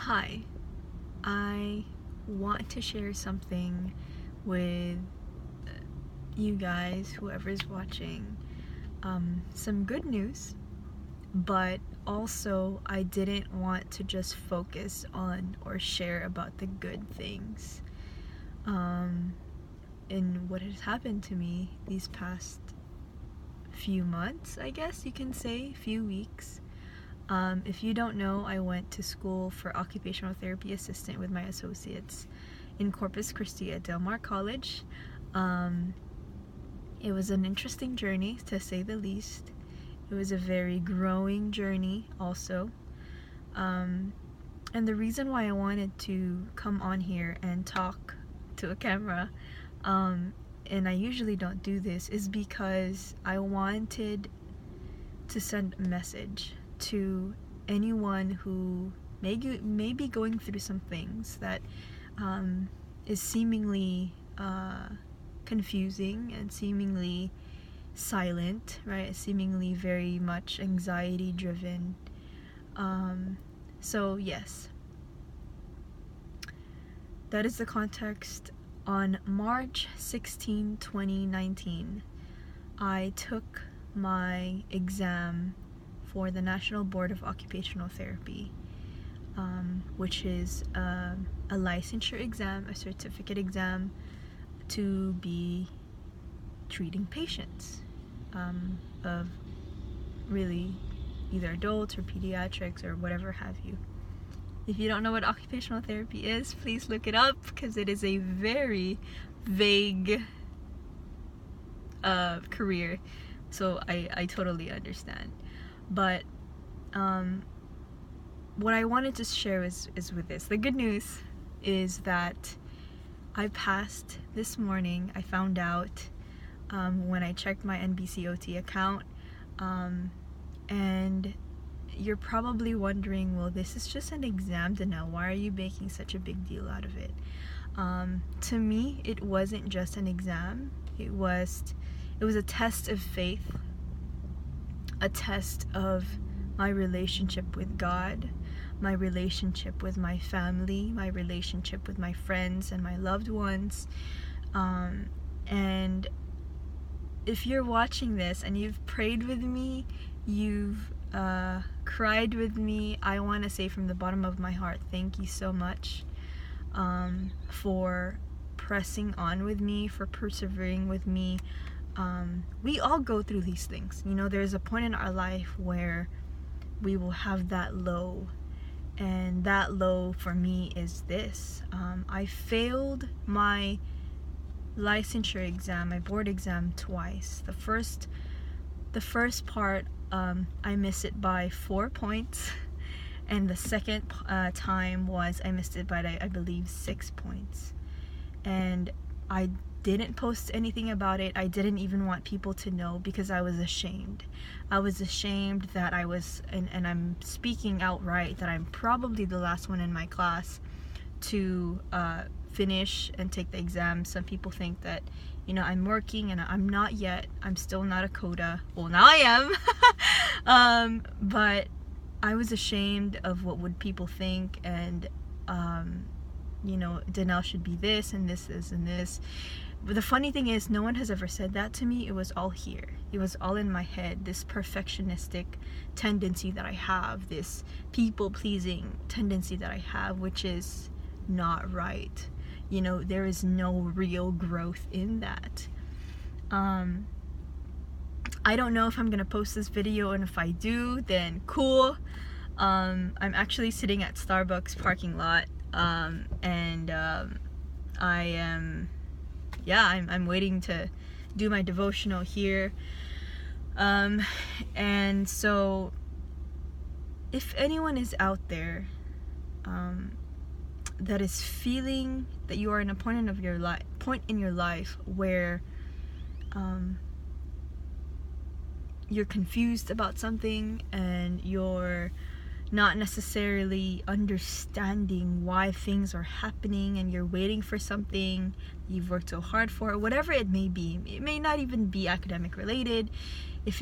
Hi, I want to share something with you guys, whoever's watching. Some good news, but also I didn't want to just focus on or share about the good things in what has happened to me these past few months, I guess you can say, few weeks. If you don't know, I went to school for occupational therapy assistant with my associates in Corpus Christi at Del Mar College. It was an interesting journey, to say the least. It was a very growing journey also. And the reason why I wanted to come on here and talk to a camera, and I usually don't do this, is because I wanted to send a message to anyone who may be going through some things that is seemingly confusing and seemingly silent, right? Seemingly very much anxiety driven. So yes, that is the context. On March 16, 2019, I took my exam for the National Board of Occupational Therapy, which is a licensure exam, a certificate exam to be treating patients of really either adults or pediatrics or whatever have you. If you don't know what occupational therapy is, please look it up, because it is a very vague career, so I totally understand. But what I wanted to share is with this. The good news is that I passed this morning. I found out when I checked my NBCOT account, and you're probably wondering, well, this is just an exam, Danelle. Why are you making such a big deal out of it? To me, it wasn't just an exam. It was a test of faith, a test of my relationship with God, my relationship with my family, my relationship with my friends and my loved ones. And if you're watching this and you've prayed with me, you've cried with me, I want to say from the bottom of my heart, thank you so much for pressing on with me, for persevering with me. We all go through these things. You know, there's a point in our life where we will have that low, and that low for me is this. I failed my licensure exam, my board exam, twice. The first part, I missed it by 4 points, and the second time was I missed it by, I believe, 6 points. And I didn't post anything about it. I didn't even want people to know, because I was ashamed. I was ashamed that I was, and I'm speaking outright, that I'm probably the last one in my class to finish and take the exam. Some people think that, you know, I'm working, and I'm not yet. I'm still not a CODA. Well, now I am. But I was ashamed of what would people think, and you know, Danelle should be this and this and this. But the funny thing is, no one has ever said that to me. It was all here. It was all in my head. This perfectionistic tendency that I have, this people-pleasing tendency that I have, which is not right. You know, there is no real growth in that. I don't know if I'm gonna post this video, and if I do, then cool. I'm actually sitting at Starbucks parking lot, and I am, yeah, I'm waiting to do my devotional here. And so if anyone is out there that is feeling that you are in a point in your life where you're confused about something, and you're not necessarily understanding why things are happening, and you're waiting for something you've worked so hard for, whatever it may be. It may not even be academic related. If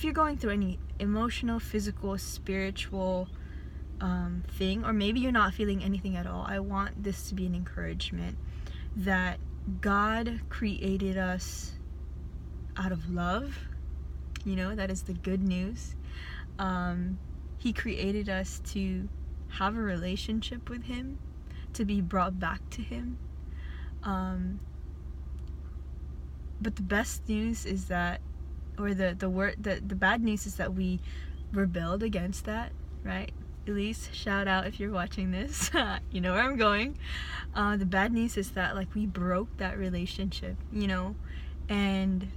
you're going through any emotional, physical, spiritual thing, or maybe you're not feeling anything at all, I want this to be an encouragement that God created us out of love. That is the good news. He created us to have a relationship with Him, to be brought back to Him. But the best news is that, or the bad news is that we rebelled against that, right? Elise, shout out if you're watching this. You know where I'm going. The bad news is that, like, we broke that relationship, and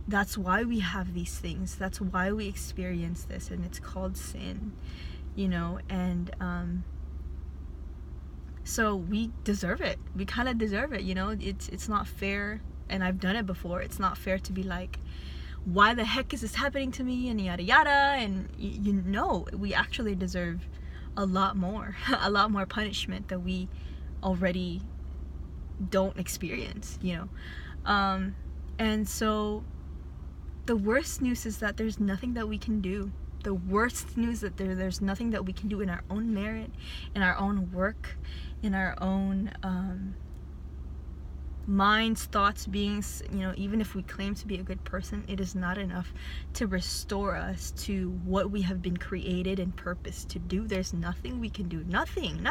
that's why we have these things. That's why we experience this, and it's called sin, and so we deserve it. We kind of deserve it, It's not fair, and I've done it before. It's not fair to be like, why the heck is this happening to me, and yada yada, and we actually deserve a lot more a lot more punishment that we already don't experience, and so the worst news is that there's nothing that we can do. The worst news is that there's nothing that we can do in our own merit, in our own work, in our own minds, thoughts, beings, even if we claim to be a good person, it is not enough to restore us to what we have been created and purposed to do. There's nothing we can do. Nothing.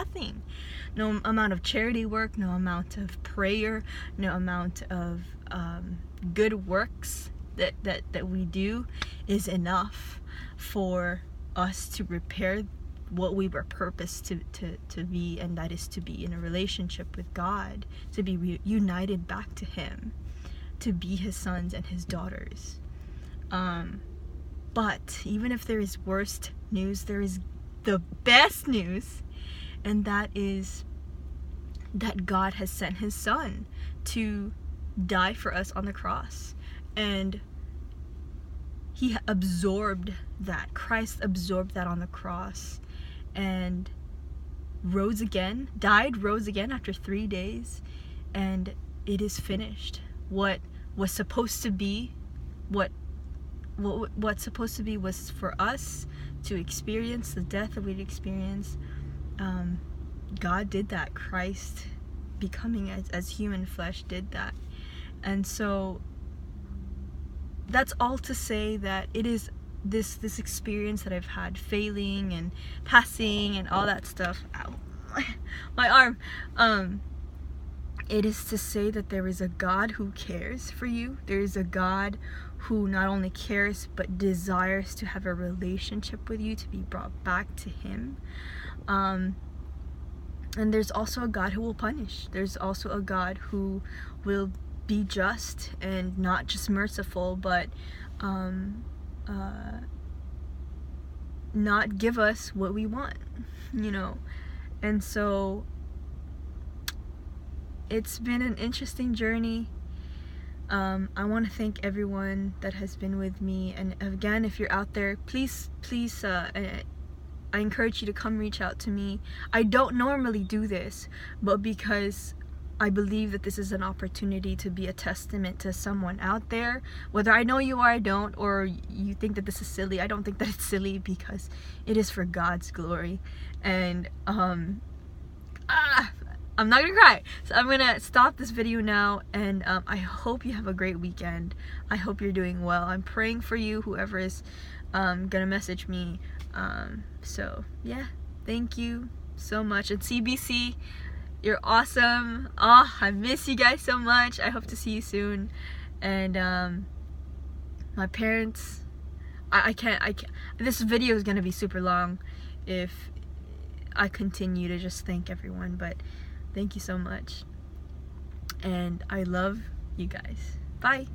No amount of charity work, no amount of prayer, no amount of good works that we do is enough for us to repair what we were purposed to be, and that is to be in a relationship with God, to be united back to Him, to be His sons and His daughters. But even if there is worst news, there is the best news, and that is that God has sent His Son to die for us on the cross, and He absorbed that. Christ absorbed that on the cross, and rose again, rose again after 3 days, and it is finished. What was supposed to be, what's supposed to be was for us to experience the death that we'd experience. God did that. Christ becoming as human flesh did that. And so that's all to say that it is this experience that I've had, failing and passing and all that stuff. Ow, my arm. It is to say that there is a God who cares for you. There is a God who not only cares but desires to have a relationship with you, to be brought back to Him. And there's also a God who will punish. There's also a God who will be just and not just merciful, but not give us what we want, and so it's been an interesting journey. I want to thank everyone that has been with me, and again, if you're out there, please I encourage you to come reach out to me. I don't normally do this, but because I believe that this is an opportunity to be a testament to someone out there, whether I know you or I don't, or you think that this is silly. I don't think that it's silly, because it is for God's glory. And I'm not gonna cry, so I'm gonna stop this video now, and I hope you have a great weekend. I hope you're doing well. I'm praying for you, whoever is gonna message me. So yeah, thank you so much. And CBC, you're awesome. I miss you guys so much. I hope to see you soon. And my parents, I can't this video is gonna be super long if I continue to just thank everyone, but thank you so much, and I love you guys. Bye.